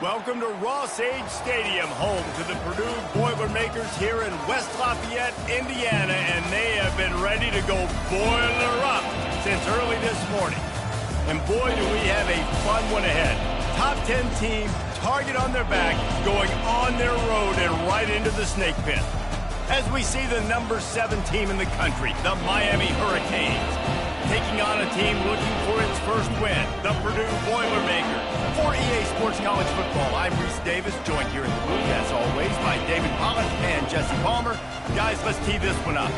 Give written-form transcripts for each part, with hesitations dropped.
Welcome to Ross-Age Stadium, home to the Purdue Boilermakers here in West Lafayette, Indiana, and they have been ready to go boiler up since early this morning. And boy, do we have a fun one ahead. Top 10 team, target on their back, going on their road and right into the snake pit. As we see the number 7 team in the country, the Miami Hurricanes, taking on a team looking for its first win, the Purdue Boilermakers. For EA Sports College Football, I'm Reese Davis, joined here in the booth, as always, by David Pollack and Jesse Palmer. Guys, let's tee this one up.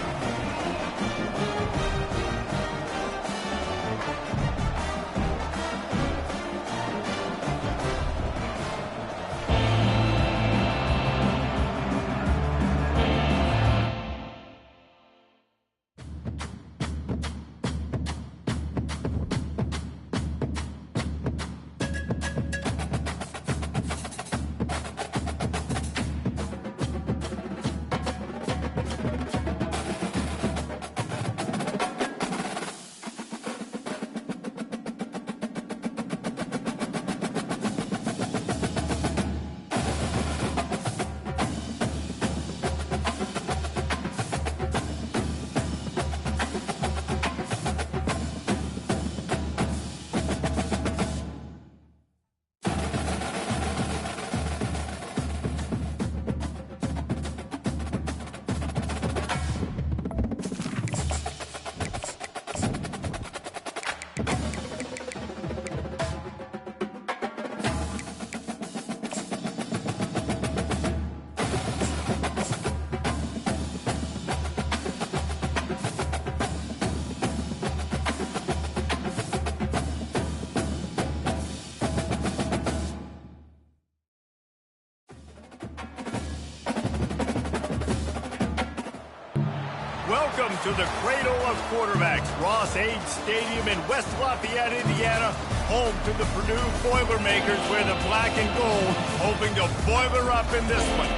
Welcome to the cradle of quarterbacks, Ross-Age Stadium in West Lafayette, Indiana, home to the Purdue Boilermakers, where the black and gold hoping to boiler up in this one.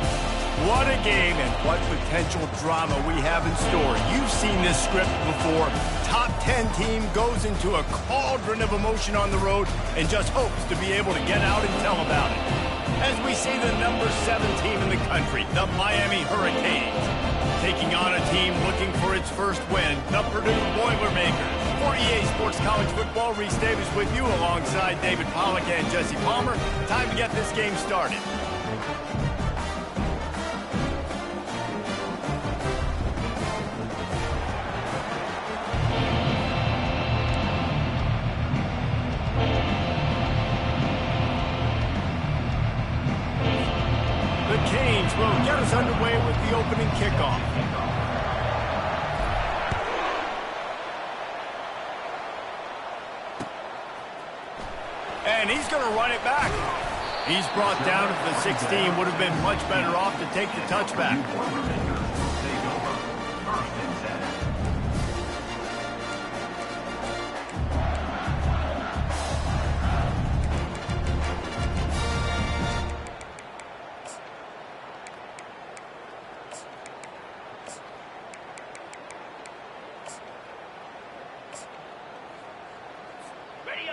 What a game and what potential drama we have in store. You've seen this script before. Top 10 team goes into a cauldron of emotion on the road and just hopes to be able to get out and tell about it. As we see the number 7 team in the country, the Miami Hurricanes, taking on a team looking for its first win, the Purdue Boilermakers. For EA Sports College Football, Reese Davis with you alongside David Pollack and Jesse Palmer. Time to get this game started. The Canes will get us underway with the opening kickoff. And he's going to run it back. He's brought down at the 16. Would have been much better off to take the touchback.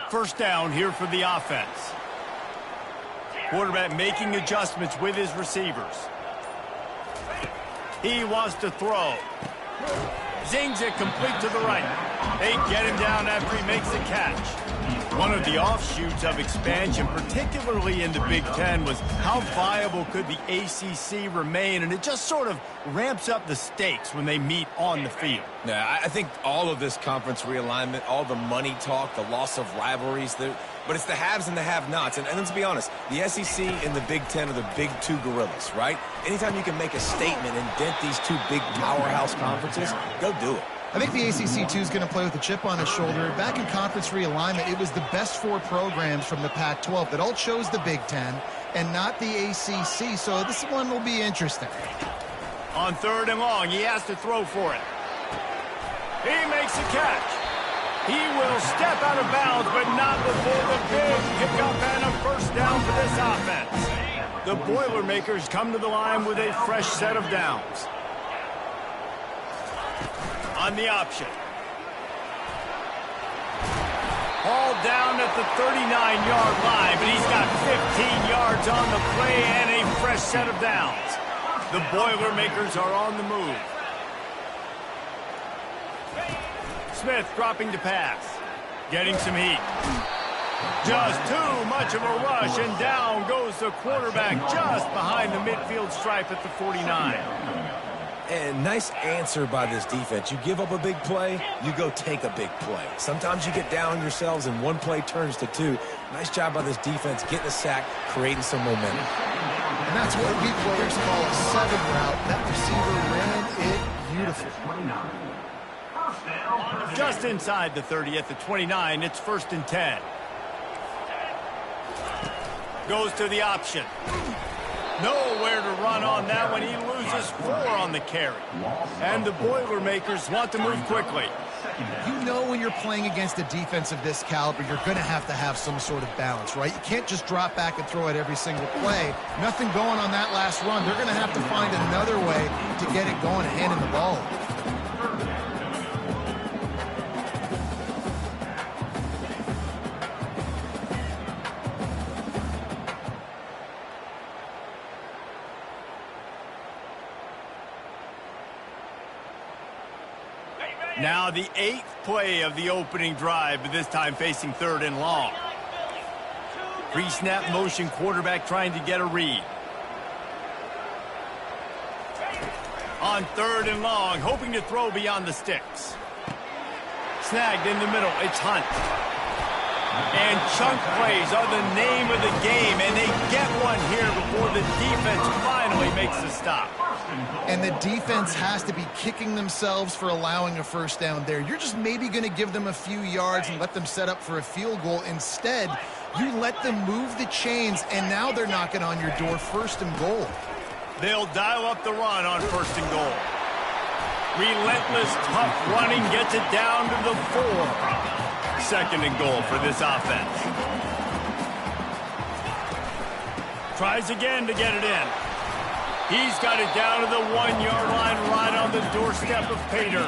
First down here for the offense. Quarterback making adjustments with his receivers. He wants to throw. Zings it complete to the right. They get him down after he makes the catch. One of the offshoots of expansion, particularly in the Big Ten, was how viable could the ACC remain, and it just sort of ramps up the stakes when they meet on the field. Yeah, I think all of this conference realignment, all the money talk, the loss of rivalries, but it's the haves and the have-nots. And let's be honest, the SEC and the Big Ten are the big 2 gorillas, right? Anytime you can make a statement and dent these 2 big powerhouse conferences, go do it. I think the ACC, too, is going to play with a chip on his shoulder. Back in conference realignment, it was the best 4 programs from the Pac-12 that all chose the Big Ten and not the ACC, so this one will be interesting. On 3rd and long, he has to throw for it. He makes a catch. He will step out of bounds, but not before the big pickup and a first down for this offense. The Boilermakers come to the line with a fresh set of downs. On the option. Hauled down at the 39-yard line, but he's got 15 yards on the play and a fresh set of downs. The Boilermakers are on the move. Smith dropping to pass. Getting some heat. Just too much of a rush, and down goes the quarterback just behind the midfield stripe at the 49. And nice answer by this defense. You give up a big play, you go take a big play. Sometimes you get down on yourselves and one play turns to two. Nice job by this defense getting a sack, creating some momentum. And that's what we players call a 7 route. That receiver ran it beautiful. Just inside the 30 at the 29, it's 1st and 10. Goes to the option. Nowhere to run on that one. He loses 4 on the carry. And the Boilermakers want to move quickly. You know when you're playing against a defense of this caliber, you're going to have some sort of balance, right? You can't just drop back and throw it every single play. Nothing going on that last run. They're going to have to find another way to get it going and handing the ball. Now the 8th play of the opening drive, but this time facing 3rd and long. Pre-snap motion quarterback trying to get a read. On 3rd and long, hoping to throw beyond the sticks. Snagged in the middle, it's Hunt. And chunk plays are the name of the game, and they get one here before the defense finally makes the stop. And the defense has to be kicking themselves for allowing a first down there. You're just maybe going to give them a few yards and let them set up for a field goal. Instead, you let them move the chains, and now they're knocking on your door, 1st and goal. They'll dial up the run on 1st and goal. Relentless, tough running gets it down to the 4. 2nd and goal for this offense. Tries again to get it in. He's got it down to the 1-yard line right on the doorstep of Pater.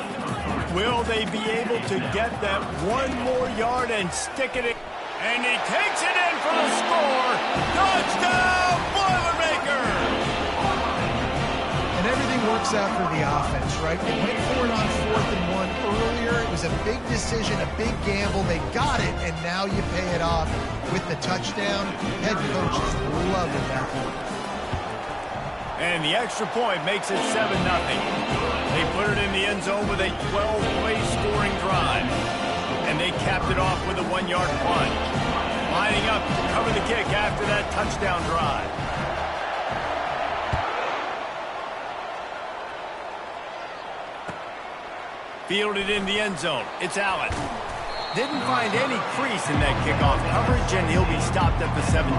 Will they be able to get that 1 more yard and stick it in? And he takes it in for the score. Touchdown, Boilermakers! And everything works out for the offense, right? They went for it on 4th and 1 earlier. It was a big decision, a big gamble. They got it, and now you pay it off with the touchdown. Head coaches loving that one. And the extra point makes it 7-0. They put it in the end zone with a 12-play scoring drive. And they capped it off with a 1-yard plunge. Lining up to cover the kick after that touchdown drive. Fielded in the end zone. It's Allen. Didn't find any crease in that kickoff coverage, and he'll be stopped at the 17.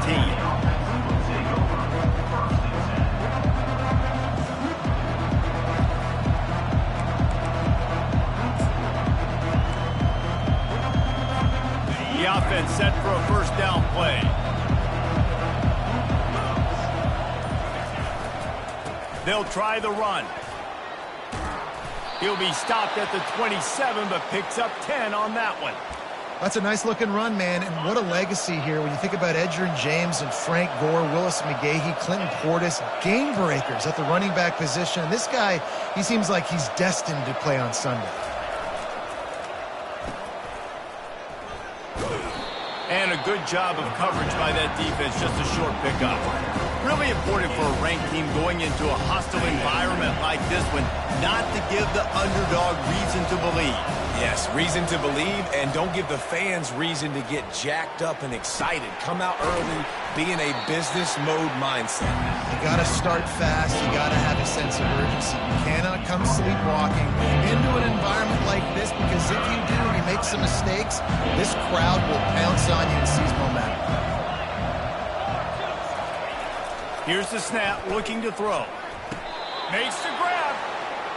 The offense set for a 1st down play. They'll try the run. He'll be stopped at the 27, but picks up 10 on that one. That's a nice-looking run, man, and what a legacy here. When you think about Edgerrin James and Frank Gore, Willis McGahee, Clinton Portis, game breakers at the running back position. And this guy, he seems like he's destined to play on Sunday. And a good job of coverage by that defense, just a short pickup. Really important for a ranked team going into a hostile environment like this one, not to give the underdog reason to believe. Yes, reason to believe, and don't give the fans reason to get jacked up and excited. Come out early, be in a business mode mindset. You got to start fast. You got to have a sense of urgency. You cannot come sleepwalking into an environment like this, because if you do and you make some mistakes, this crowd will pounce on you and seize momentum. Here's the snap, looking to throw. Makes the grab.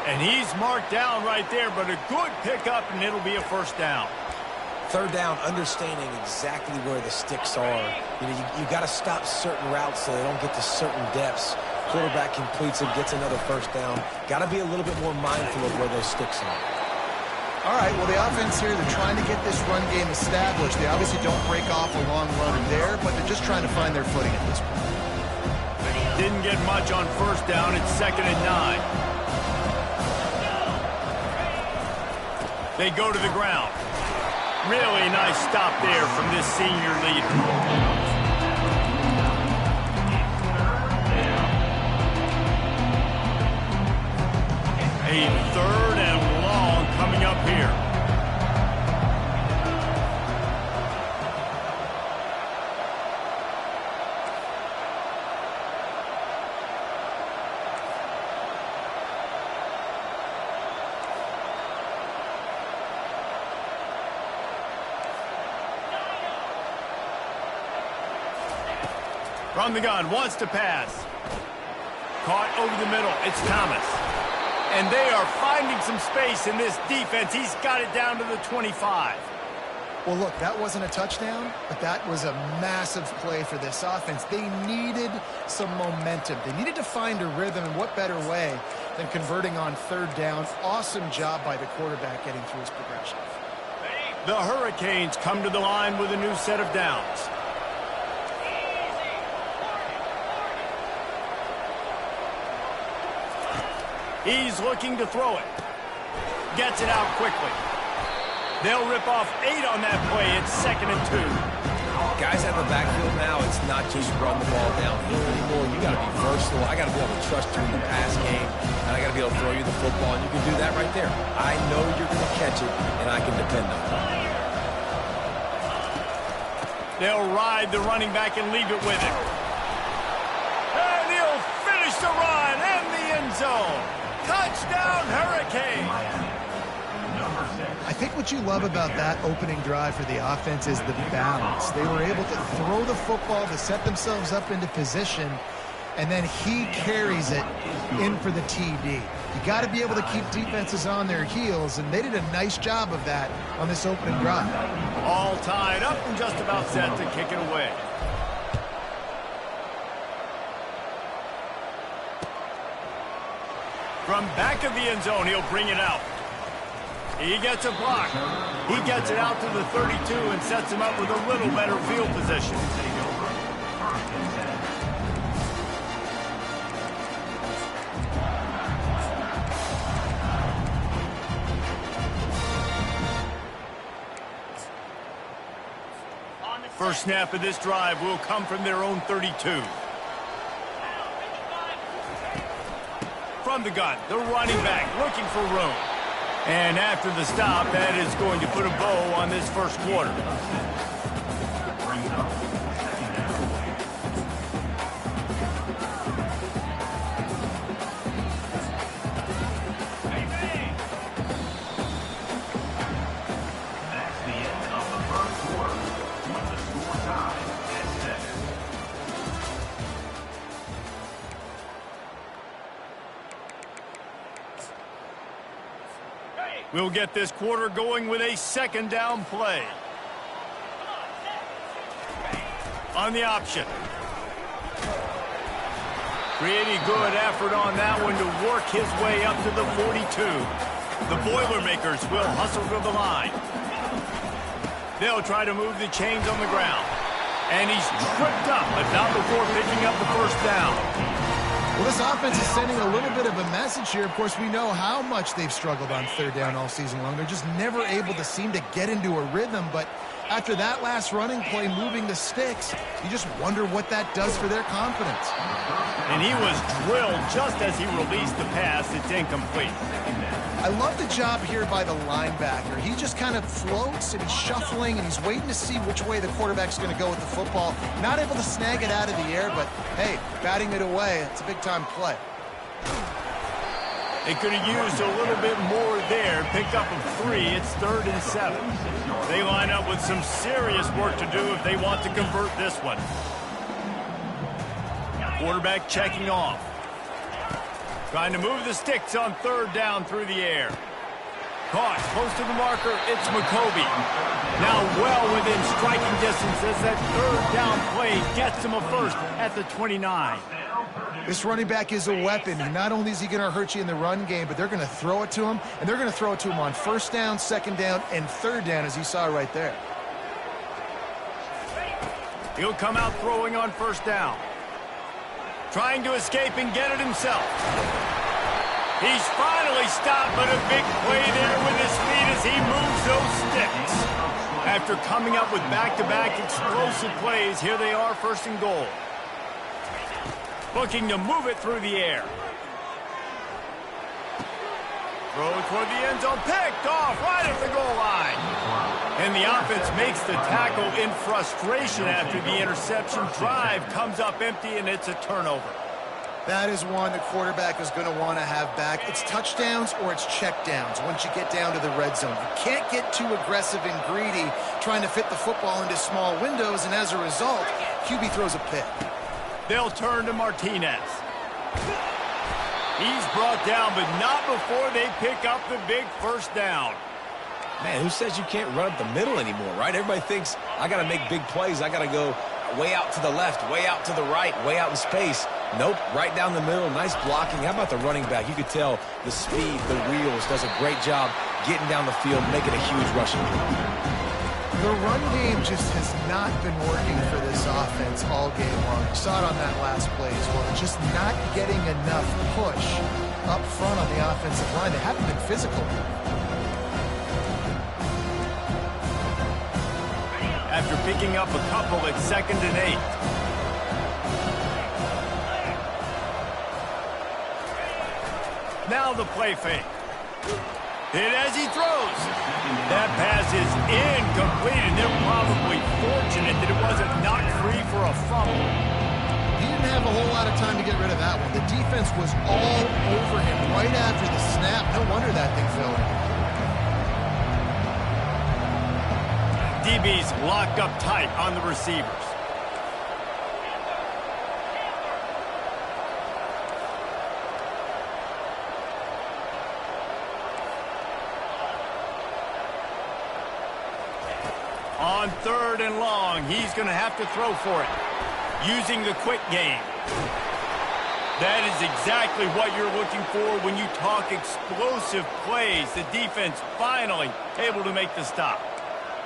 And he's marked down right there, but a good pickup, and it'll be a 1st down. 3rd down, understanding exactly where the sticks are. You got to stop certain routes so they don't get to certain depths. Quarterback completes it, gets another 1st down. Got to be a little bit more mindful of where those sticks are. All right, well, the offense here, they're trying to get this run game established. They obviously don't break off a long run there, but they're just trying to find their footing at this point. Didn't get much on first down. It's 2nd and 9. They go to the ground. Really nice stop there from this senior leader. A 3rd and long coming up here. From the gun, wants to pass. Caught over the middle. It's Thomas. And they are finding some space in this defense. He's got it down to the 25. Well, look, that wasn't a touchdown, but that was a massive play for this offense. They needed some momentum. They needed to find a rhythm, and what better way than converting on 3rd down. Awesome job by the quarterback getting through his progression. The Hurricanes come to the line with a new set of downs. He's looking to throw it. Gets it out quickly. They'll rip off 8 on that play. It's 2nd and 2. Guys at the backfield now, it's not just run the ball downhill anymore. You got to be versatile. I got to be able to trust you in the pass game, and I got to be able to throw you the football, and you can do that right there. I know you're going to catch it, and I can depend on it. They'll ride the running back and leave it with him. And he'll finish the run and the end zone. Touchdown, Hurricane! I think what you love about that opening drive for the offense is the balance. They were able to throw the football to set themselves up into position, and then he carries it in for the TD. You got to be able to keep defenses on their heels, and they did a nice job of that on this opening drive. All tied up and just about set to kick it away. From back of the end zone, he'll bring it out. He gets a block. He gets it out to the 32 and sets him up with a little better field position. First snap of this drive will come from their own 32. From the gun, the running back looking for room. And after the stop, that is going to put a bow on this first quarter. We'll get this quarter going with a 2nd down play. On the option. Pretty good effort on that one to work his way up to the 42. The Boilermakers will hustle to the line. They'll try to move the chains on the ground. And he's tripped up, but not before picking up the first down. Well, this offense is sending a little bit of a message here. Of course, we know how much they've struggled on 3rd down all season long. They're just never able to seem to get into a rhythm. But after that last running play, moving the sticks, you just wonder what that does for their confidence. And he was drilled just as he released the pass. It's incomplete. I love the job here by the linebacker. He just kind of floats and he's shuffling and he's waiting to see which way the quarterback's going to go with the football. Not able to snag it out of the air, but hey, batting it away, it's a big-time play. They could have used a little bit more there. Picked up a 3. It's 3rd and 7. They line up with some serious work to do if they want to convert this one. Quarterback checking off. Trying to move the sticks on 3rd down through the air. Caught close to the marker, it's McCoby. Now well within striking distance as that third down play gets him a first at the 29. This running back is a weapon. Not only is he going to hurt you in the run game, but they're going to throw it to him, and they're going to throw it to him on first down, second down, and third down, as you saw right there. He'll come out throwing on first down. Trying to escape and get it himself. He's finally stopped, but a big play there with his feet as he moves those sticks. After coming up with back-to-back explosive plays, here they are, first and goal. Looking to move it through the air. Throw toward the end zone, picked off right at the goal line. And the offense makes the tackle in frustration after the interception. Drive comes up empty, and it's a turnover. That is one the quarterback is going to want to have back. It's touchdowns or it's checkdowns once you get down to the red zone. You can't get too aggressive and greedy trying to fit the football into small windows, and as a result, QB throws a pick. They'll turn to Martinez. He's brought down, but not before they pick up the big first down. Man, who says you can't run up the middle anymore, right? Everybody thinks, I got to make big plays. I got to go way out to the left, way out to the right, way out in space. Nope, right down the middle, nice blocking. How about the running back? You could tell the speed, the wheels, does a great job getting down the field, making a huge rushing play. The run game just has not been working for this offense all game long. You saw it on that last play as well. Just not getting enough push up front on the offensive line. They haven't been physical. After picking up a couple at 2nd and 8. Now the play fake. Hit as he throws. That pass is incomplete, and they're probably fortunate that it wasn't knocked free for a fumble. He didn't have a whole lot of time to get rid of that one. The defense was all over him right after the snap. No wonder that thing fell in. DB's locked up tight on the receivers. On 3rd and long, he's going to have to throw for it, using the quick game. That is exactly what you're looking for when you talk explosive plays. The defense finally able to make the stop.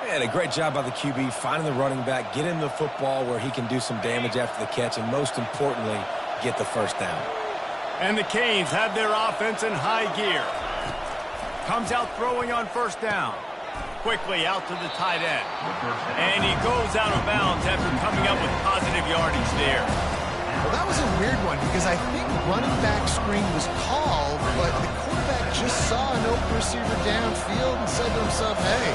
And a great job by the QB, finding the running back, getting the football where he can do some damage after the catch, and most importantly, get the first down. And the Canes have their offense in high gear. Comes out throwing on first down. Quickly out to the tight end. And he goes out of bounds after coming up with positive yardage there. Well, that was a weird one because I think running back screen was called, but the quarterback just saw an open receiver downfield and said to himself, hey,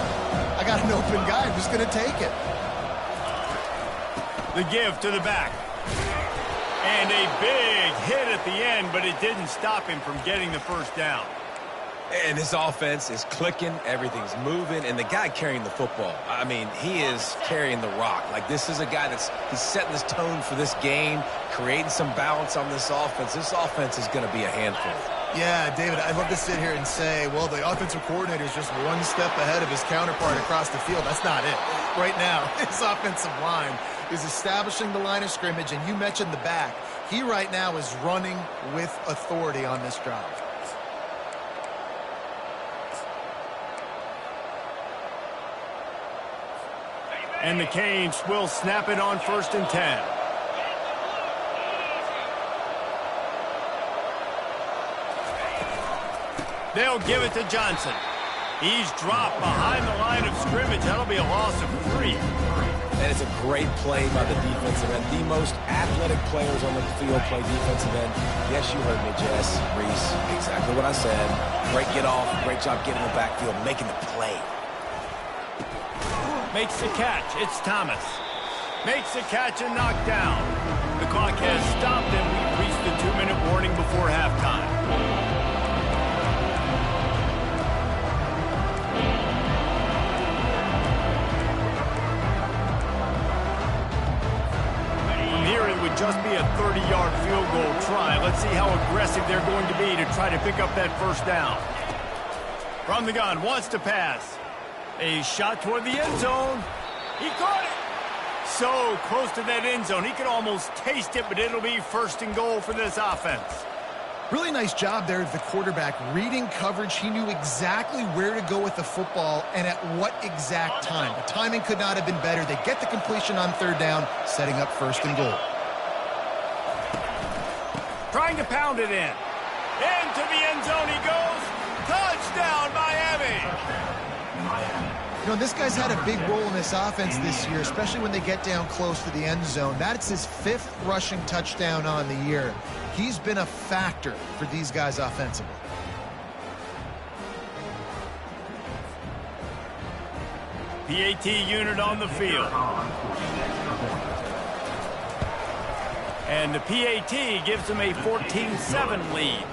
I got an open guy. I'm just going to take it. The give to the back. And a big hit at the end, but it didn't stop him from getting the first down. And this offense is clicking, everything's moving, and the guy carrying the football, I mean, he is carrying the rock. Like, this is a guy he's setting this tone for this game, creating some balance on this offense. This offense is going to be a handful. Yeah, David, I'd love to sit here and say, well, the offensive coordinator is just one step ahead of his counterpart across the field. That's not it. Right now, his offensive line is establishing the line of scrimmage, and you mentioned the back. He right now is running with authority on this drive. And the Canes will snap it on 1st and 10. They'll give it to Johnson. He's dropped behind the line of scrimmage. That'll be a loss of 3. And it's a great play by the defensive end. The most athletic players on the field play defensive end. Yes, you heard me, Jess, Reese. Exactly what I said. Great get off. Great job getting in the backfield, making the play. Makes the catch. It's Thomas. Makes the catch and knocked down. The clock has stopped, and we've reached the 2-minute warning before halftime. From here, it would just be a 30-yard field goal try. Let's see how aggressive they're going to be to try to pick up that first down. From the gun, wants to pass. A shot toward the end zone. He caught it. So close to that end zone. He could almost taste it, but it'll be first and goal for this offense. Really nice job there of the quarterback. Reading coverage, he knew exactly where to go with the football and at what exact time. The timing could not have been better. They get the completion on third down, setting up first and goal. Trying to pound it in. Into the end zone he goes. Touchdown, Miami! You know, this guy's had a big role in this offense this year, especially when they get down close to the end zone. That's his 5th rushing touchdown on the year. He's been a factor for these guys offensively. PAT unit on the field. And the PAT gives them a 14-7 lead.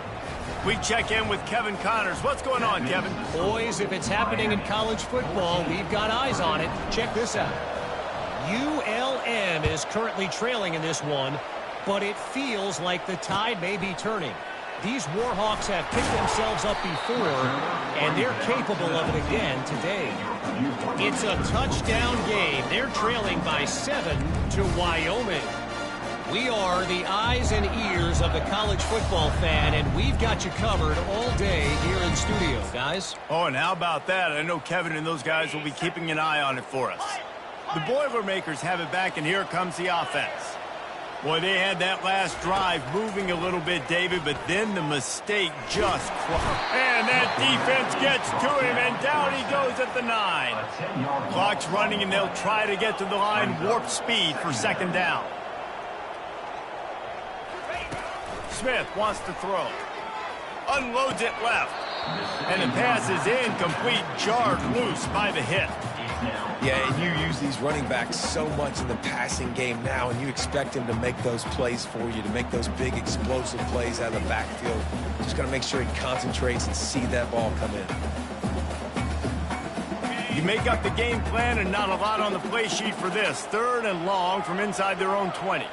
We check in with Kevin Connors. What's going on, Kevin? Boys, if it's happening in college football, we've got eyes on it. Check this out. ULM is currently trailing in this one, but it feels like the tide may be turning. These Warhawks have picked themselves up before, and they're capable of it again today. It's a touchdown game. They're trailing by 7 to Wyoming. We are the eyes and ears of the college football fan, and we've got you covered all day here in studio, guys. Oh, and how about that? I know Kevin and those guys will be keeping an eye on it for us. The Boilermakers have it back, and here comes the offense. Boy, they had that last drive moving a little bit, David, but then the mistake just and that defense gets to him, and down he goes at the 9. Clock's running, and they'll try to get to the line warp speed for second down. Smith wants to throw. Unloads it left. And the pass is incomplete, jarred loose by the hit. Yeah, and you use these running backs so much in the passing game now, and you expect him to make those plays for you, to make those big explosive plays out of the backfield. Just got to make sure he concentrates and see that ball come in. You make up the game plan and not a lot on the play sheet for this. 3rd and long from inside their own 20.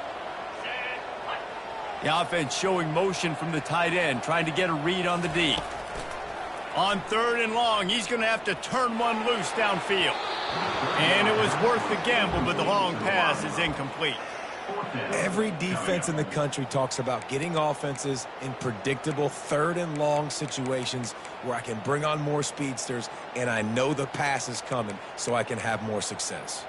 The offense showing motion from the tight end, trying to get a read on the D. On 3rd and long, he's going to have to turn one loose downfield. And it was worth the gamble, but the long pass is incomplete. Every defense in the country talks about getting offenses in predictable 3rd and long situations where I can bring on more speedsters and I know the pass is coming so I can have more success.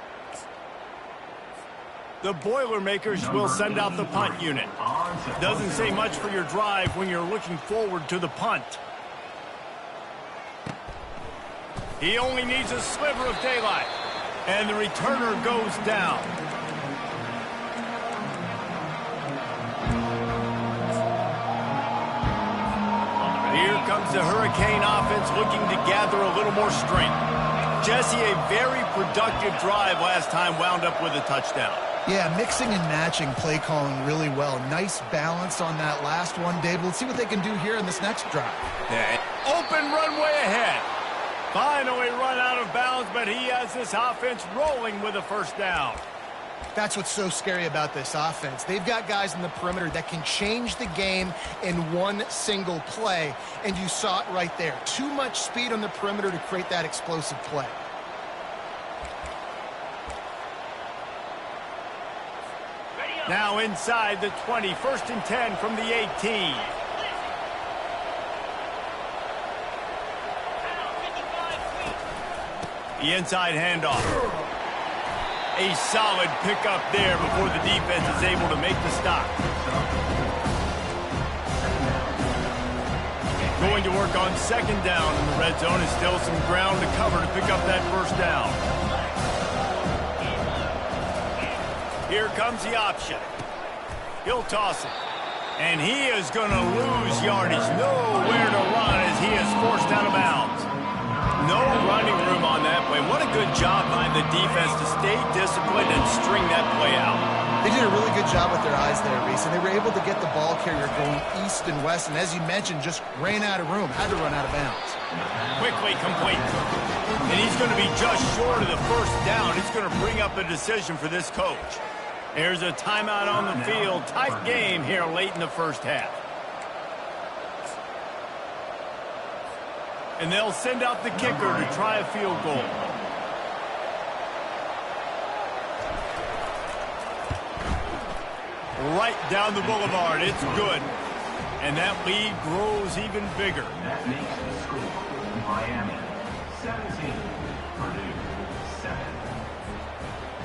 The Boilermakers will send out the punt unit. Doesn't say much for your drive when you're looking forward to the punt. He only needs a sliver of daylight. And the returner goes down. Here comes the Hurricane offense looking to gather a little more strength. Jesse, a very productive drive last time, wound up with a touchdown. Yeah, mixing and matching play calling really well. Nice balance on that last one, Dave. Let's see what they can do here in this next drive. Yeah. Open runway ahead. Finally run out of bounds, but he has this offense rolling with a first down. That's what's so scary about this offense. They've got guys in the perimeter that can change the game in one single play, and you saw it right there. Too much speed on the perimeter to create that explosive play. Now inside the 20, 1st and 10 from the 18. The inside handoff. A solid pickup there before the defense is able to make the stop. Going to work on 2nd down in the red zone, and still some ground to cover to pick up that first down. Here comes the option. He'll toss it. And he is going to lose yardage. Nowhere to run as he is forced out of bounds. No running room on that play. What a good job by the defense to stay disciplined and string that play out. They did a really good job with their eyes there, Reese, and they were able to get the ball carrier going east and west, and as you mentioned, just ran out of room, had to run out of bounds. Quickly complete. And he's going to be just short of the first down. It's going to bring up a decision for this coach. There's a timeout on the field. Tight game here late in the first half. And they'll send out the kicker to try a field goal. Right down the boulevard. It's good. And that lead grows even bigger. That makes the score Miami 17, Purdue 7.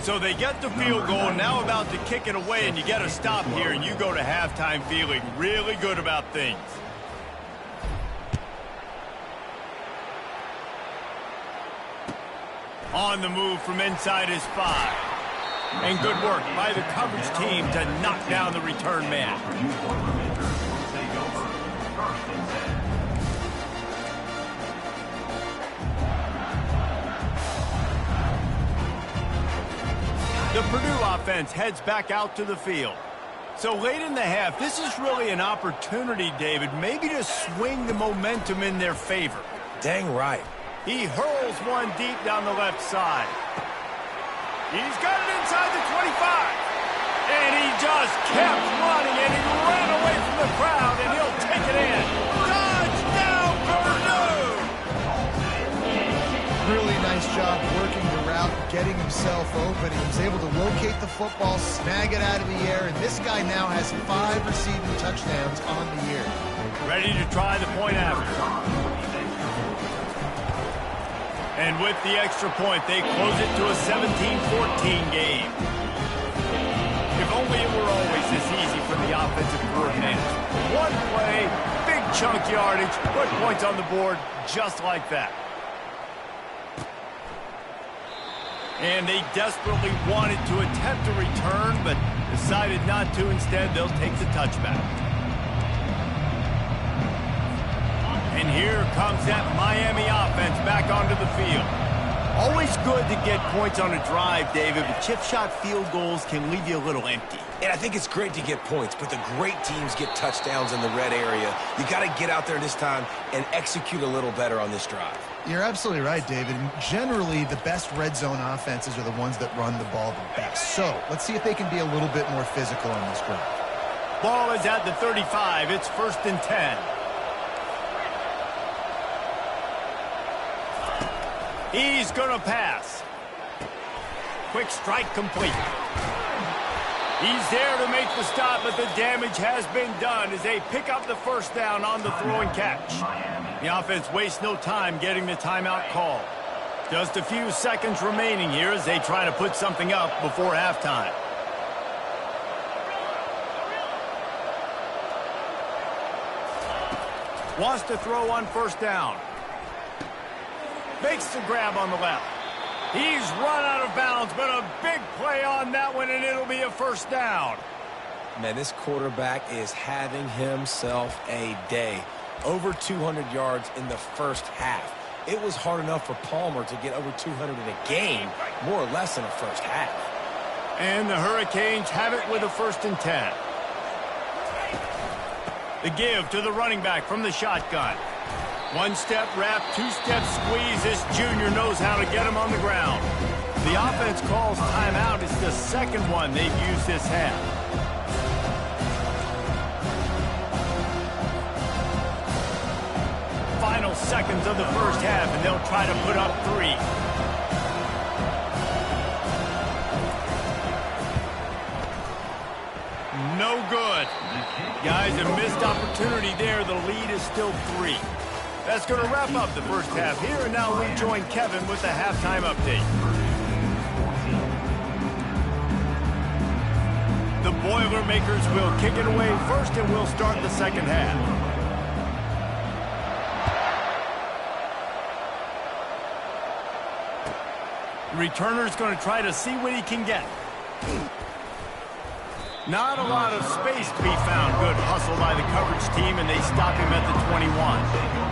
So they get the field goal, now about to kick it away, and you get a stop here, and you go to halftime feeling really good about things. On the move from inside his 5. And good work by the coverage team to knock down the return man. The Purdue offense heads back out to the field. So late in the half, this is really an opportunity, David, maybe to swing the momentum in their favor. Dang right. He hurls one deep down the left side. He's got it inside the 25. And he just kept running, and he ran away from the crowd, and he'll take it in. Touchdown, Purdue! Really nice job working the route, getting himself open. He was able to locate the football, snag it out of the air, and this guy now has 5 receiving touchdowns on the year. Ready to try the point after. And with the extra point, they close it to a 17-14 game. If only it were always this easy for the offensive coordinators. One play, big chunk yardage, put points on the board just like that. And they desperately wanted to attempt a return, but decided not to. Instead, they'll take the touchback. And here comes that Miami offense back onto the field. Always good to get points on a drive, David, but chip shot field goals can leave you a little empty. And I think it's great to get points, but the great teams get touchdowns in the red area. You got to get out there this time and execute a little better on this drive. You're absolutely right, David. And generally, the best red zone offenses are the ones that run the ball the best. So let's see if they can be a little bit more physical on this drive. Ball is at the 35. It's 1st and 10. He's going to pass. Quick strike complete. He's there to make the stop, but the damage has been done as they pick up the first down on the throw and catch. The offense wastes no time getting the timeout call. Just a few seconds remaining here as they try to put something up before halftime. Wants to throw on 1st down. Makes the grab on the left. He's run out of bounds, but a big play on that one, and it'll be a 1st down. Man, this quarterback is having himself a day. Over 200 yards in the first half. It was hard enough for Palmer to get over 200 in a game, more or less in the first half. And the Hurricanes have it with a 1st and 10. The give to the running back from the shotgun. 1-step wrap, 2-step squeeze. This junior knows how to get him on the ground. The offense calls timeout. It's the second one they've used this half. Final seconds of the first half, and they'll try to put up 3. No good. Guys, a missed opportunity there. The lead is still 3. That's going to wrap up the first half here, and now we join Kevin with the halftime update. The Boilermakers will kick it away first, and we'll start the second half. Returner's going to try to see what he can get. Not a lot of space to be found. Good hustle by the coverage team, and they stop him at the 21.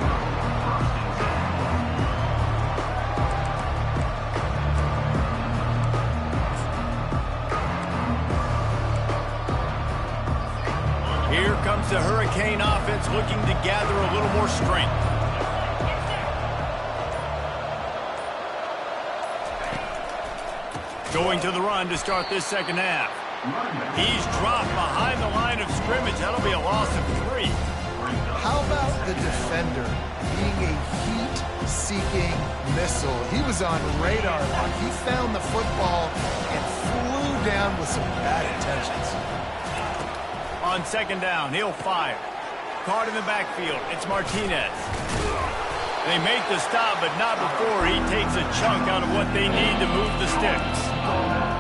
Here comes the Hurricane offense looking to gather a little more strength. Going to the run to start this second half. He's dropped behind the line of scrimmage. That'll be a loss of 3. How about the defender being a heat seeking missile. He was on radar lock. He found the football and flew down with some bad intentions. On second down, he'll fire. Caught in the backfield, it's Martinez. They make the stop, but not before he takes a chunk out of what they need to move the sticks.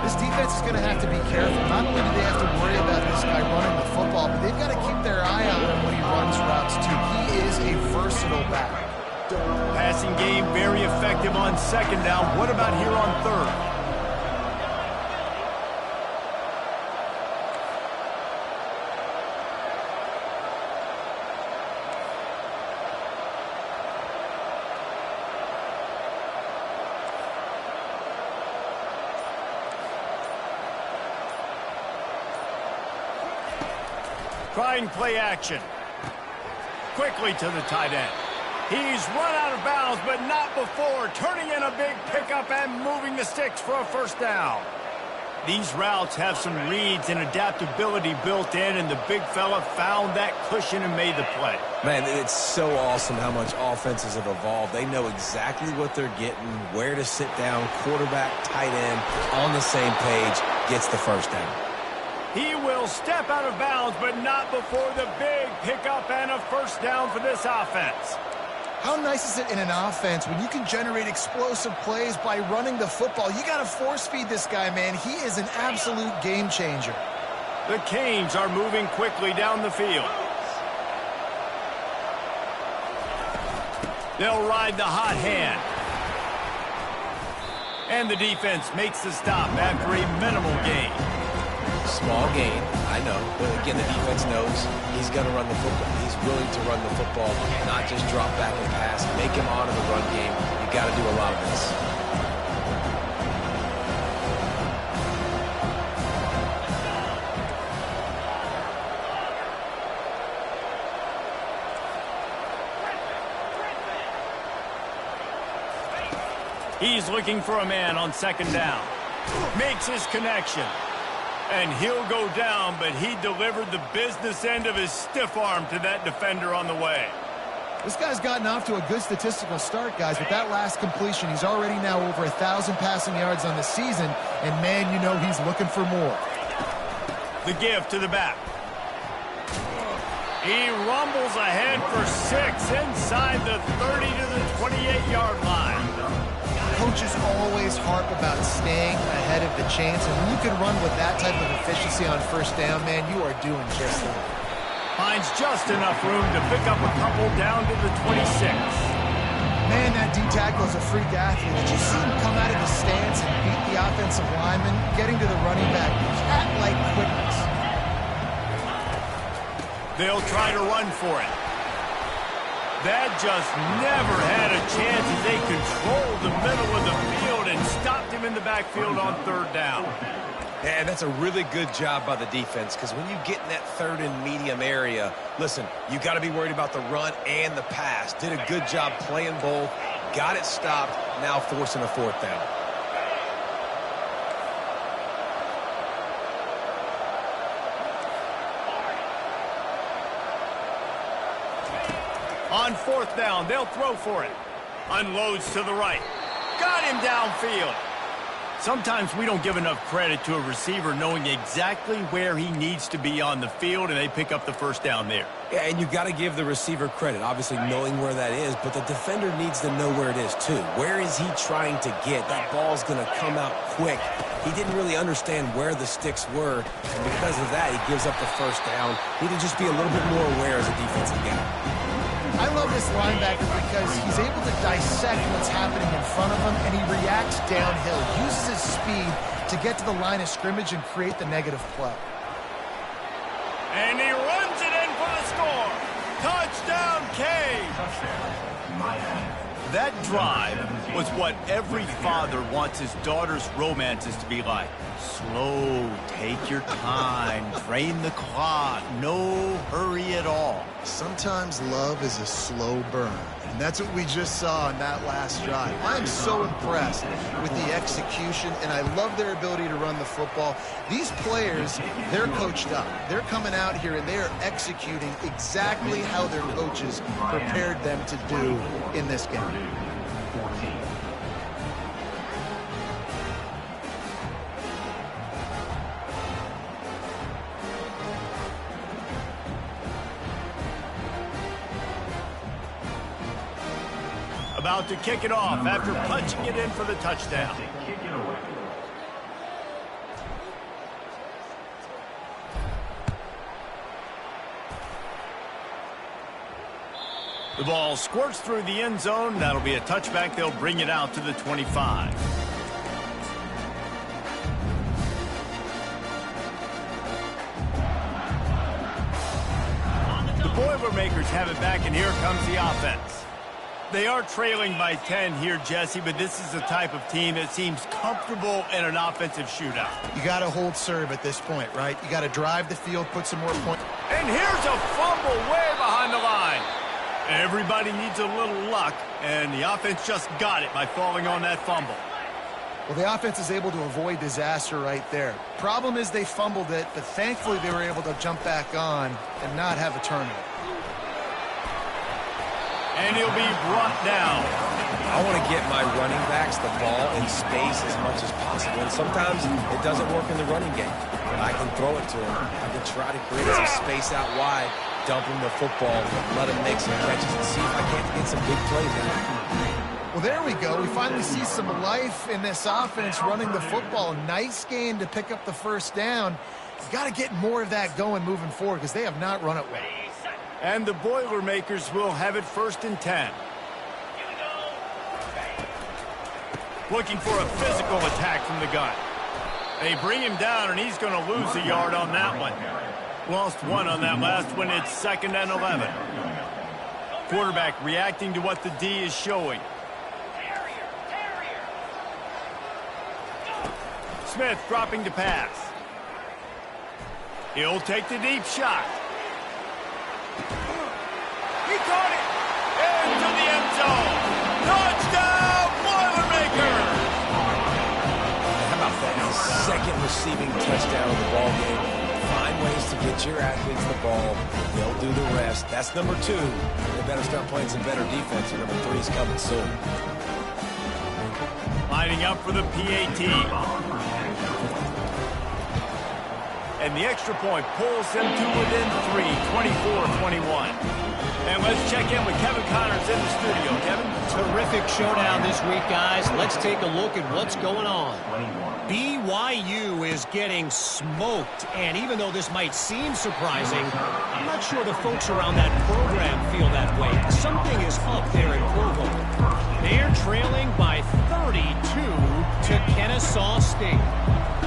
This defense is going to have to be careful. Not only do they have to worry about this guy running the football, but they've got to keep their eye on him when he runs routes, too. He is a versatile back. Passing game very effective on second down. What about here on third? Trying play action. Quickly to the tight end. He's run out of bounds, but not before turning in a big pickup and moving the sticks for a first down. These routes have some reads and adaptability built in, and the big fella found that cushion and made the play. Man, it's so awesome how much offenses have evolved. They know exactly what they're getting, where to sit down, quarterback, tight end, on the same page, gets the first down. He will step out of bounds, but not before the big pickup and a first down for this offense. How nice is it in an offense when you can generate explosive plays by running the football? You got to force feed this guy, man. He is an absolute game changer. The Canes are moving quickly down the field. They'll ride the hot hand. And the defense makes the stop after a minimal gain. Small gain, I know. But again, the defense knows he's going to run the football. He's willing to run the football, not just drop back and pass. Make him honor the run game. You got to do a lot of this. He's looking for a man on second down. Makes his connection. And he'll go down, but he delivered the business end of his stiff arm to that defender on the way. This guy's gotten off to a good statistical start, guys. With that last completion, he's already now over 1,000 passing yards on the season. And, man, you know he's looking for more. The give to the back. He rumbles ahead for 6 inside the 30 to the 28-yard line. Coaches always harp about staying ahead of the chains, and when you can run with that type of efficiency on first down, man, you are doing just that. Finds just enough room to pick up a couple down to the 26. Man, that D-tackle is a freak athlete. Did you see him come out of the stance and beat the offensive lineman, getting to the running back? Cat-like quickness. They'll try to run for it. That just never had a chance as they controlled the middle of the field and stopped him in the backfield on third down. And that's a really good job by the defense, because when you get in that third and medium area, listen, you got to be worried about the run and the pass. Did a good job playing both, got it stopped, now forcing a fourth down. On fourth down, they'll throw for it. Unloads to the right. Got him downfield. Sometimes we don't give enough credit to a receiver knowing exactly where he needs to be on the field, and they pick up the first down there. Yeah, and you got to give the receiver credit, obviously knowing where that is, but the defender needs to know where it is too. Where is he trying to get? That ball's going to come out quick. He didn't really understand where the sticks were, and because of that, he gives up the first down. Need to just be a little bit more aware as a defensive guy. I love this linebacker because he's able to dissect what's happening in front of him, and he reacts downhill, uses his speed to get to the line of scrimmage and create the negative play. And he runs it in for the score. Touchdown, Canes. That drive was what every father wants his daughter's romances to be like. Slow, take your time, train the clock, no hurry at all. Sometimes love is a slow burn, and that's what we just saw on that last drive. I'm so impressed with the execution, and I love their ability to run the football. These players, they're coached up. They're coming out here, and they are executing exactly how their coaches prepared them to do in this game. 14. About to kick it off after punching it in for the touchdown. Kick it away. The ball squirts through the end zone. That'll be a touchback. They'll bring it out to the 25. The Boilermakers have it back, and here comes the offense. They are trailing by 10 here, Jesse, but this is the type of team that seems comfortable in an offensive shootout. You got to hold serve at this point, right? You got to drive the field, put some more points. And here's a fumble way behind the line. Everybody needs a little luck, and the offense just got it by falling on that fumble. Well, the offense is able to avoid disaster right there. Problem is they fumbled it, but thankfully they were able to jump back on and not have a turnover. And he'll be brought down. I want to get my running backs the ball in space as much as possible. And sometimes it doesn't work in the running game. But I can throw it to him. I can try to create some space out wide, dump him the football, let him make some catches, and see if I can't get some big plays in it. Well, there we go. We finally see some life in this offense running the football. Nice game to pick up the first down. You got to get more of that going moving forward because they have not run it well. And the Boilermakers will have it 1st and 10. Looking for a physical attack from the gun. They bring him down, and he's going to lose a yard on that one. Lost one on that last one. It's 2nd and 11. Quarterback reacting to what the D is showing. Smith dropping to pass. He'll take the deep shot. He caught it into the end zone. Touchdown, Boilermakers! How about that? His second receiving touchdown of the ball game. Find ways to get your athletes the ball. They'll do the rest. That's number 2. They better start playing some better defense. Number 3's coming soon. Lining up for the PAT. And the extra point pulls them to within 3, 24-21. And let's check in with Kevin Connors in the studio. Kevin? Terrific showdown this week, guys. Let's take a look at what's going on. BYU is getting smoked, and even though this might seem surprising, I'm not sure the folks around that program feel that way. Something is up there in Provo. They're trailing by 32 to Kennesaw State.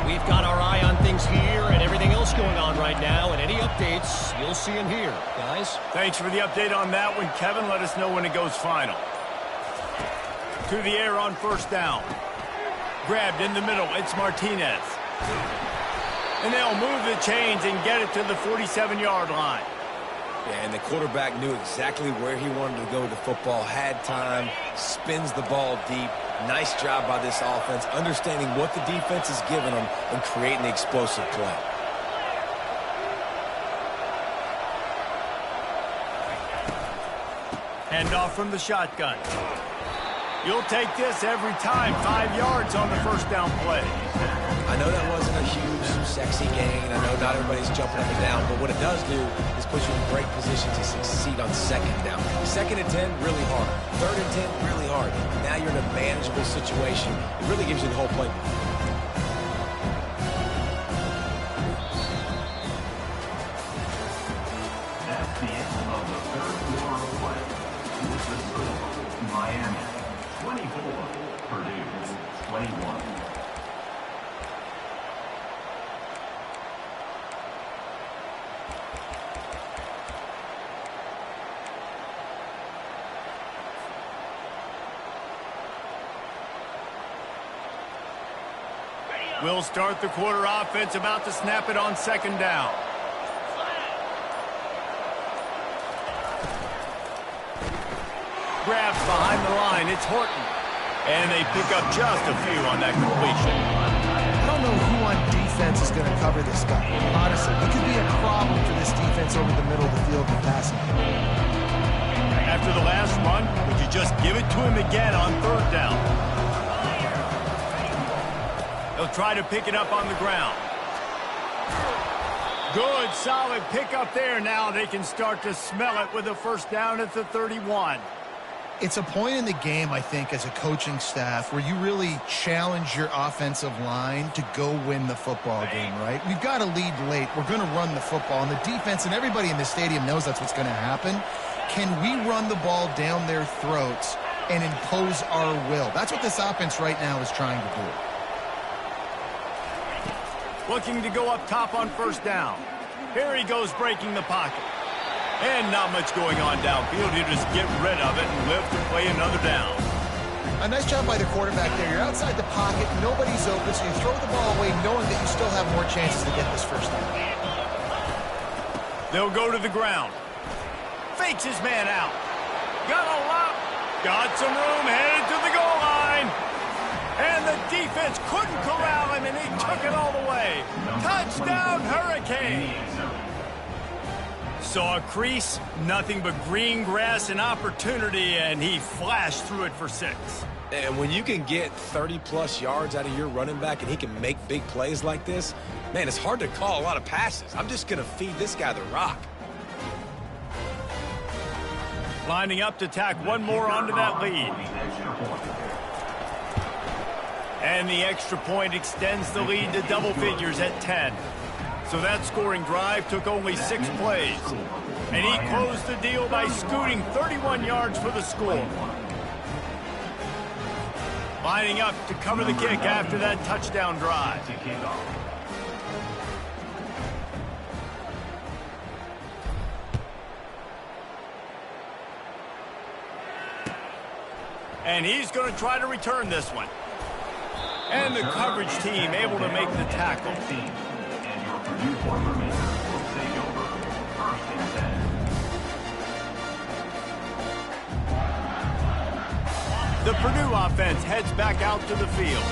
We've got our eye on things here and everything else going on right now, and any updates, you'll see them here. Guys? Thanks for the update on that one, Kevin. Let us know when it goes final. To the air on 1st down. Grabbed in the middle. It's Martinez. And they'll move the chains and get it to the 47-yard line. Yeah, and the quarterback knew exactly where he wanted to go with the football, had time, spins the ball deep. Nice job by this offense, understanding what the defense is giving them and creating the explosive play. Handoff from the shotgun. You'll take this every time. 5 yards on the 1st down play. I know that wasn't a huge, sexy gain. I know not everybody's jumping up and down, but what it does do is put you in great position to succeed on 2nd down. 2nd and 10, really hard. 3rd and 10, really hard. Now you're in a manageable situation. It really gives you the whole playbook. That's the end of the 3rd quarter of play. With the score, Miami 24, Purdue 21. We'll start the quarter offense, about to snap it on 2nd down. Grabs behind the line. It's Horton. And they pick up just a few on that completion. I don't know who on defense is going to cover this guy. Honestly, it could be a problem for this defense over the middle of the field in passing. After the last run, would you just give it to him again on third down? He'll try to pick it up on the ground. Good, solid pickup there. Now they can start to smell it with a first down at the 31. It's a point in the game, I think, as a coaching staff where you really challenge your offensive line to go win the football game, right? We've got to lead late. We're going to run the football. And the defense and everybody in the stadium knows that's what's going to happen. Can we run the ball down their throats and impose our will? That's what this offense right now is trying to do. Looking to go up top on first down. Here he goes breaking the pocket. And not much going on downfield. He'll just get rid of it and live to play another down. A nice job by the quarterback there. You're outside the pocket. Nobody's open, so you throw the ball away knowing that you still have more chances to get this first down. They'll go to the ground. Fakes his man out. Got a lot. Got some room. Headed to the goal line. And the defense couldn't corral him, and he took it all the way. Touchdown, Hurricane. Saw a crease, nothing but green grass and opportunity, and he flashed through it for 6. And when you can get 30-plus yards out of your running back and he can make big plays like this, man, it's hard to call a lot of passes. I'm just going to feed this guy the rock. Lining up to tack one more onto that lead. And the extra point extends the lead to double figures at 10. So that scoring drive took only 6 plays. And he closed the deal by scooting 31 yards for the score. Lining up to cover the kick after that touchdown drive. And he's going to try to return this one. And the coverage team able to make the tackle. The Purdue offense heads back out to the field.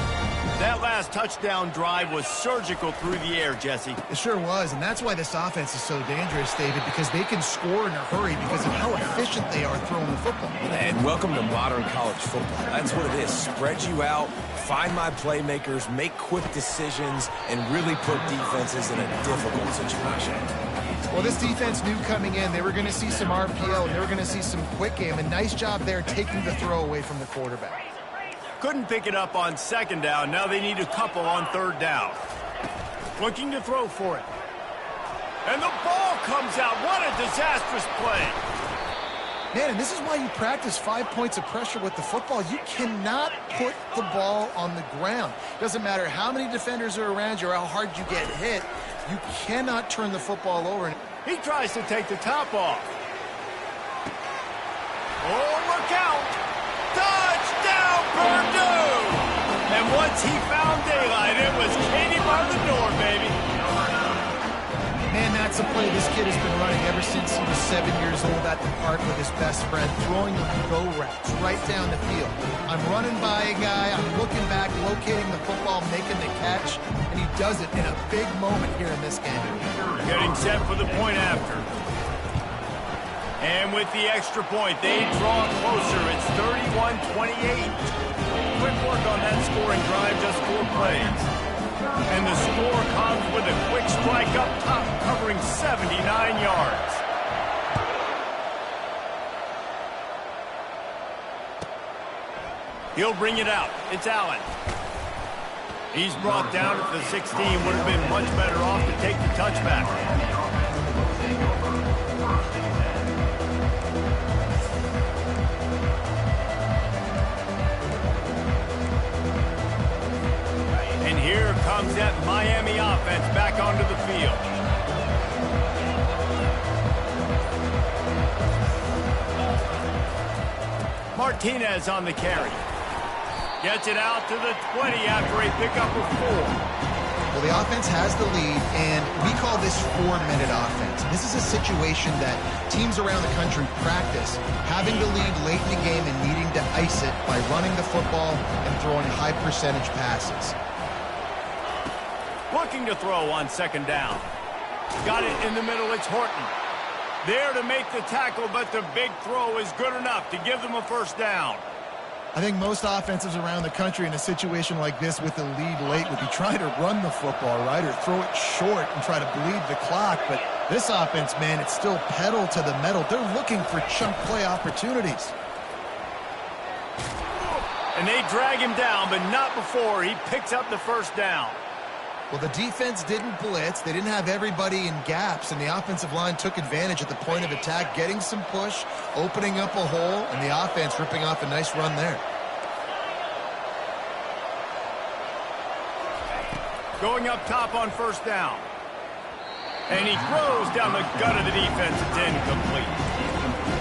That last touchdown drive was surgical through the air, Jesse. It sure was, and that's why this offense is so dangerous, David, because they can score in a hurry because of how efficient they are throwing the football. And welcome to modern college football. That's what it is. Spread you out, find my playmakers, make quick decisions, and really put defenses in a difficult situation. Well, this defense knew coming in they were going to see some RPO, and they were going to see some quick game. A nice job there taking the throw away from the quarterback. Couldn't pick it up on second down. Now they need a couple on third down. Looking to throw for it. And the ball comes out. What a disastrous play. Man, and this is why you practice 5 points of pressure with the football. You cannot put the ball on the ground. Doesn't matter how many defenders are around you or how hard you get hit. You cannot turn the football over. He tries to take the top off. Oh, look out. Touchdown, Purdue! And once he found daylight, it was Katie by the door, baby. Man, that's a play this kid has been running ever since he was 7 years old at the park with his best friend, throwing go routes right down the field. I'm running by a guy, I'm looking back, locating the football, making the catch, and he does it in a big moment here in this game. Getting set for the point after. And with the extra point, they draw closer. It's 31-28. Quick work on that scoring drive, just 4 plays. And the score comes with a quick strike up top, covering 79 yards. He'll bring it out. It's Allen. He's brought down at the 16. Would have been much better off to take the touchback. And here comes that Miami offense back onto the field. Martinez on the carry. Gets it out to the 20 after a pickup of 4. Well, the offense has the lead, and we call this 4-minute offense. This is a situation that teams around the country practice, having the lead late in the game and needing to ice it by running the football and throwing high-percentage passes. Looking to throw on second down. Got it in the middle. It's Horton. There to make the tackle, but the big throw is good enough to give them a first down. I think most offenses around the country in a situation like this with the lead late would be trying to run the football, right, or throw it short and try to bleed the clock. But this offense, man, it's still pedal to the metal. They're looking for chunk play opportunities. And they drag him down, but not before he picks up the first down. Well, the defense didn't blitz. They didn't have everybody in gaps, and the offensive line took advantage at the point of attack, getting some push, opening up a hole, and the offense ripping off a nice run there. Going up top on first down. And he throws down the gut of the defense. It's incomplete.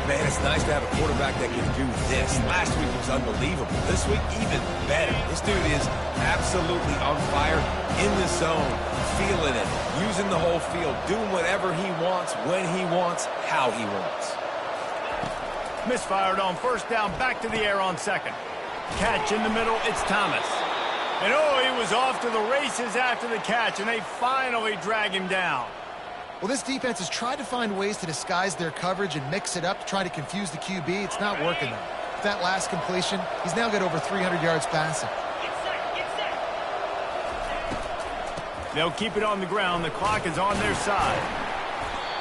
Man, it's nice to have a quarterback that can do this. Last week was unbelievable. This week, even better. This dude is absolutely on fire, in the zone, feeling it, using the whole field, doing whatever he wants, when he wants, how he wants. Misfired on first down, back to the air on second. Catch in the middle, it's Thomas. And oh, he was off to the races after the catch, and they finally drag him down. Well, this defense has tried to find ways to disguise their coverage and mix it up to try to confuse the QB. It's not working, though. With that last completion, he's now got over 300 yards passing. They'll keep it on the ground. The clock is on their side.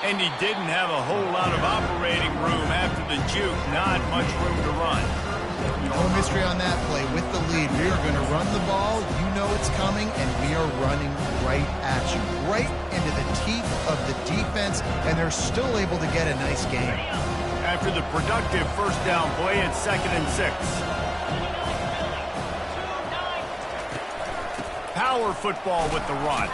And he didn't have a whole lot of operating room after the juke. Not much room to run. No mystery on that play. With the lead, we are going to run the ball. You know it's coming, and we are running right at you. Right into the teeth of the defense, and they're still able to get a nice game. After the productive first down play, it's 2nd and 6. Power football with the run.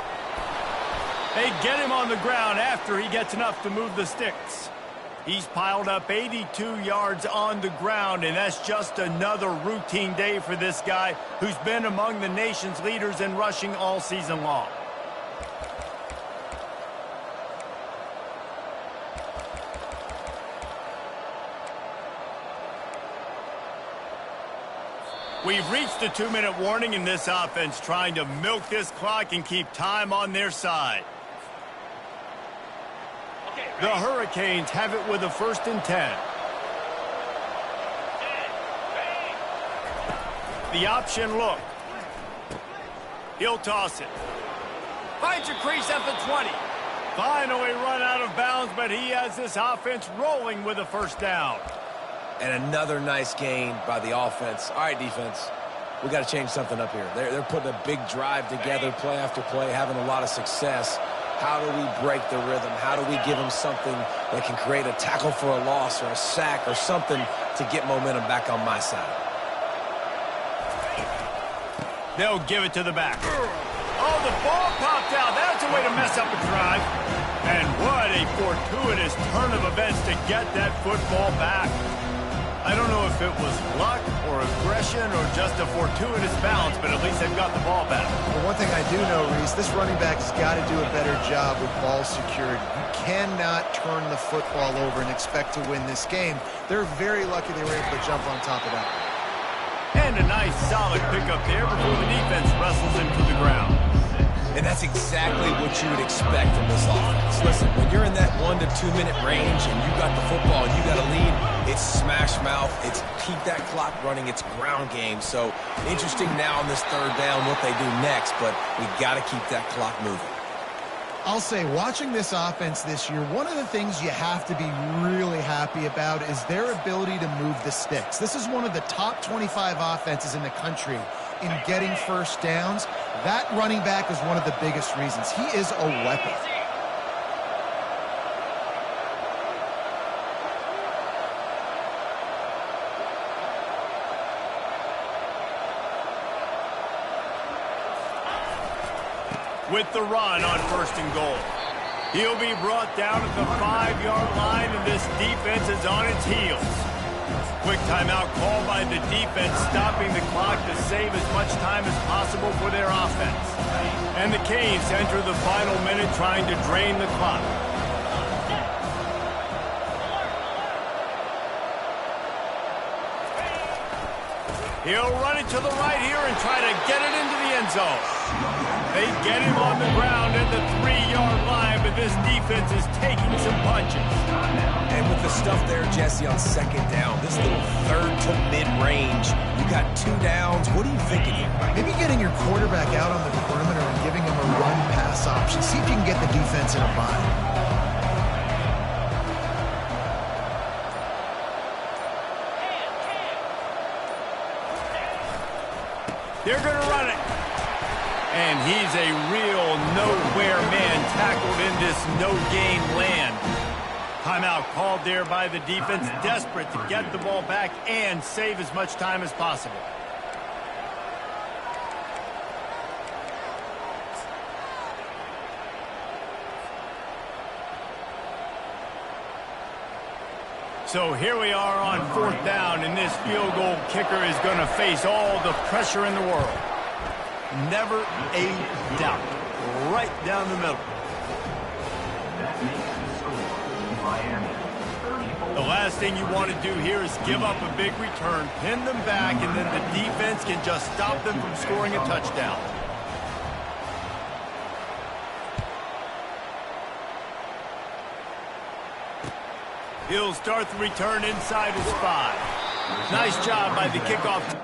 They get him on the ground after he gets enough to move the sticks. He's piled up 82 yards on the ground, and that's just another routine day for this guy who's been among the nation's leaders in rushing all season long. We've reached the 2-minute warning in this offense, trying to milk this clock and keep time on their side. The Hurricanes have it with a 1st and 10. The option look. He'll toss it. Finds a crease at the 20. Finally run out of bounds, but he has this offense rolling with a first down. And another nice gain by the offense. All right, defense, we got to change something up here. They're putting a big drive together, play after play, having a lot of success. How do we break the rhythm? How do we give them something that can create a tackle for a loss or a sack or something to get momentum back on my side? They'll give it to the back. Oh, the ball popped out. That's a way to mess up a drive. And what a fortuitous turn of events to get that football back. I don't know if it was luck or aggression or just a fortuitous bounce, but at least they've got the ball back. Well, one thing I do know, Reese, this running back has got to do a better job with ball security. You cannot turn the football over and expect to win this game. They're very lucky they were able to jump on top of that. And a nice solid pickup there before the defense wrestles him to the ground. And that's exactly what you would expect from this offense. Listen, when you're in that 1 to 2 minute range and you got the football and you got a lead, it's smash mouth, it's keep that clock running, it's ground game. So interesting now on this 3rd down what they do next, but we got to keep that clock moving. I'll say, watching this offense this year, one of the things you have to be really happy about is their ability to move the sticks. This is one of the top 25 offenses in the country in getting first downs. That running back is one of the biggest reasons. He is a weapon. With the run on 1st and goal. He'll be brought down at the 5-yard line, and this defense is on its heels. Quick timeout called by the defense, stopping the clock to save as much time as possible for their offense. And the Canes enter the final minute trying to drain the clock. He'll run it to the right here and try to get it into the end zone. They get him on the ground at the 3-yard line, but this defense is taking some punches. And with the stuff there, Jesse, on second down, this little third to mid-range, you got 2 downs. What are you thinking here? Maybe getting your quarterback out on the perimeter and giving him a run-pass option. See if you can get the defense in a bind. They're going to run it. And he's a real nowhere man tackled in this no-gain land. Timeout called there by the defense, desperate to get the ball back and save as much time as possible. So here we are on 4th down, and this field goal kicker is going to face all the pressure in the world. Never a doubt. Right down the middle. That makes the score Miami 34. The last thing you want to do here is give up a big return, pin them back, and then the defense can just stop them from scoring a touchdown. He'll start the return inside his 5. Nice job by the kickoff.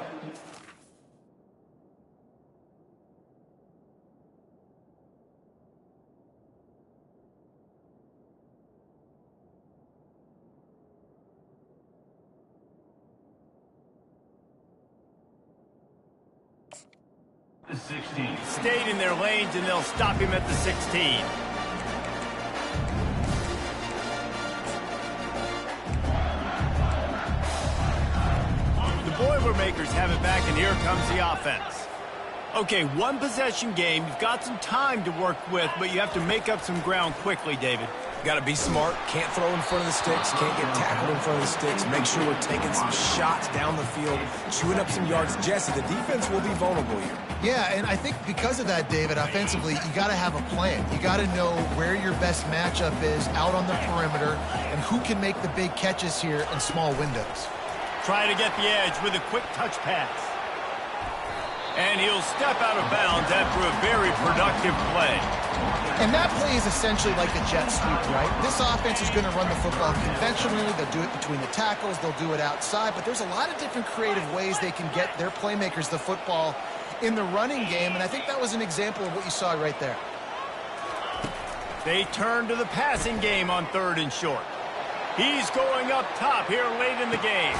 The 16. Stayed in their lanes, and they'll stop him at the 16. Boilermakers have it back, and here comes the offense. Okay, 1-possession game. You've got some time to work with, but you have to make up some ground quickly, David. Got to be smart. Can't throw in front of the sticks. Can't get tackled in front of the sticks. Make sure we're taking some shots down the field, chewing up some yards. Jesse, the defense will be vulnerable here. Yeah, and I think because of that, David, offensively, you got to have a plan. You got to know where your best matchup is out on the perimeter and who can make the big catches here in small windows. Try to get the edge with a quick touch pass. And he'll step out of bounds after a very productive play. And that play is essentially like the jet sweep, right? This offense is going to run the football conventionally. They'll do it between the tackles. They'll do it outside. But there's a lot of different creative ways they can get their playmakers the football in the running game. And I think that was an example of what you saw right there. They turn to the passing game on 3rd and short. He's going up top here late in the game.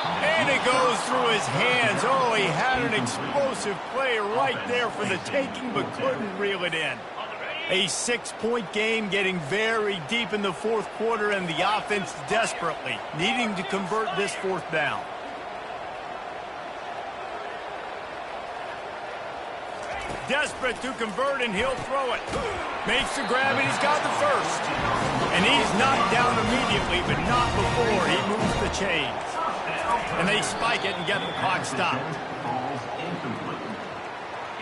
And it goes through his hands. Oh, he had an explosive play right there for the taking, but couldn't reel it in. A 6-point game getting very deep in the 4th quarter, and the offense desperately needing to convert this 4th down. Desperate to convert, and he'll throw it. Makes the grab, and he's got the first. And he's knocked down immediately, but not before he moves the chains. And they spike it and get the clock stopped. Ball's incomplete.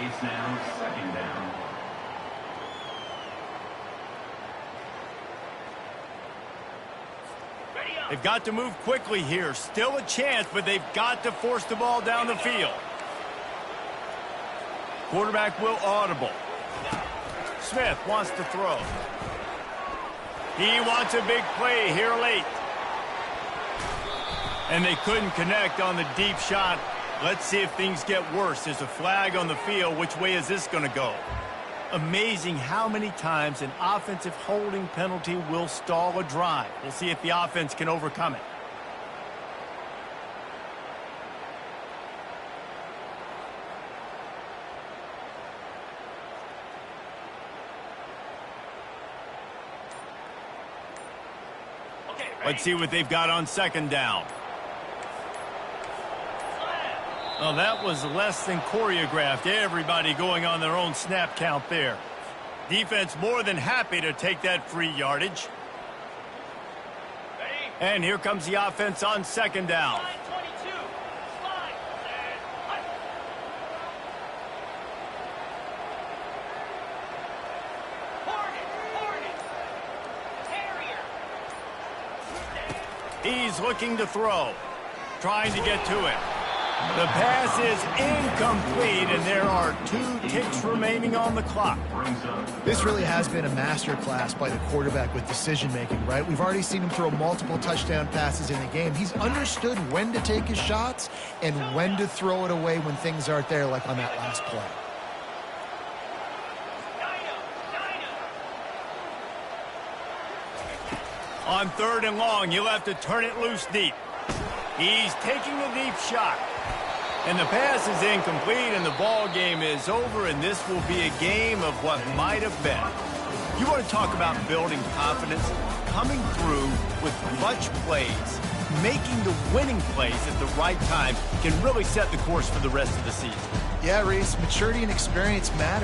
It's now 2nd down. They've got to move quickly here. Still a chance, but they've got to force the ball down the field. Quarterback will audible. Smith wants to throw. He wants a big play here late. And they couldn't connect on the deep shot. Let's see if things get worse. There's a flag on the field. Which way is this going to go? Amazing how many times an offensive holding penalty will stall a drive. We'll see if the offense can overcome it. Let's see what they've got on 2nd down. Well, that was less than choreographed. Everybody going on their own snap count there. Defense more than happy to take that free yardage. And here comes the offense on 2nd down. He's looking to throw. Trying to get to it. The pass is incomplete, and there are 2 ticks remaining on the clock. This really has been a masterclass by the quarterback with decision-making, right? We've already seen him throw multiple touchdown passes in the game. He's understood when to take his shots and when to throw it away when things aren't there, like on that last play. On 3rd and long, you'll have to turn it loose deep. He's taking the deep shot. And the pass is incomplete, and the ball game is over, and this will be a game of what might have been. You want to talk about building confidence? Coming through with clutch plays, making the winning plays at the right time can really set the course for the rest of the season. Yeah, Reese, maturity and experience matter.